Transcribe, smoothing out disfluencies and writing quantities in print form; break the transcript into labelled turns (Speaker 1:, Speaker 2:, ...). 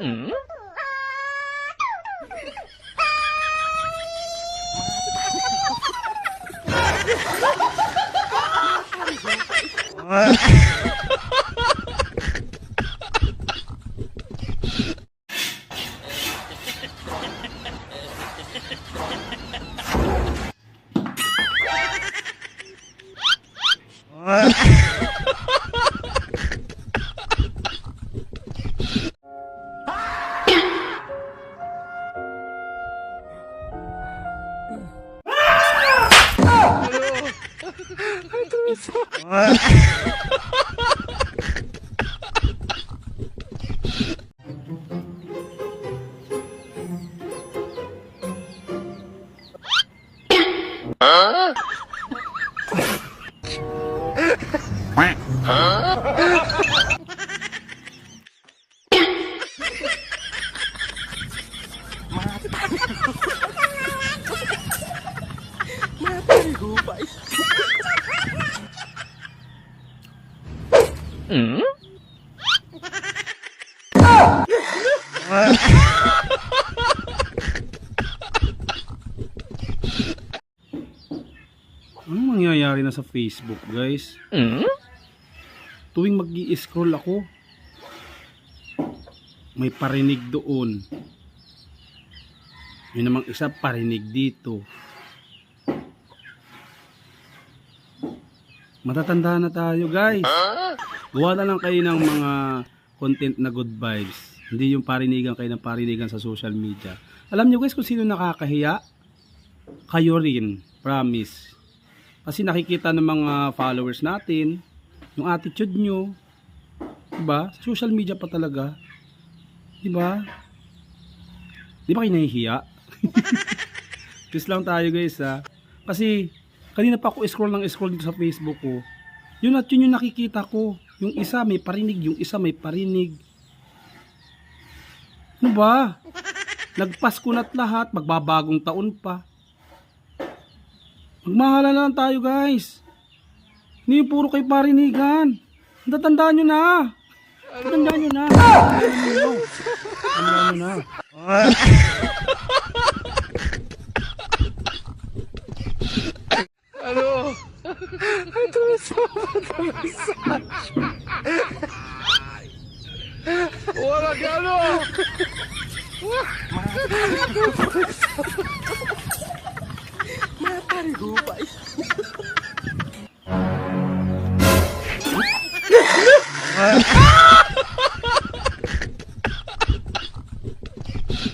Speaker 1: Hmm? Hmm?
Speaker 2: Anong mangyayari na sa Facebook, guys?
Speaker 1: Hmm?
Speaker 2: Tuwing mag-i-scroll ako, may parinig doon. Yun namang isa, parinig dito. Matatanda na tayo, guys. Gawa na lang kayo ng mga content na good vibes. Hindi yung parinigan kayo ng parinigan sa social media. Alam nyo, guys, kung sino nakakahiya? Kayo rin, promise. Kasi nakikita ng mga followers natin yung attitude nyo, diba? Sa social media pa talaga, diba? Di ba kayo nahihiya? Please lang tayo, guys, ha. Kasi kanina pa ako scroll dito sa Facebook ko. Yun at yun yung nakikita ko. Yung isa may parinig, yung isa may parinig. Ano ba? Nagpasko na't lahat, magbabagong taon pa. Magmahala na lang tayo, guys. Hindi yung puro kay parinigan. Tatandaan nyo na. Tatandaan nyo na. Tatandaan nyo na.
Speaker 1: Ano? Wala ka ano?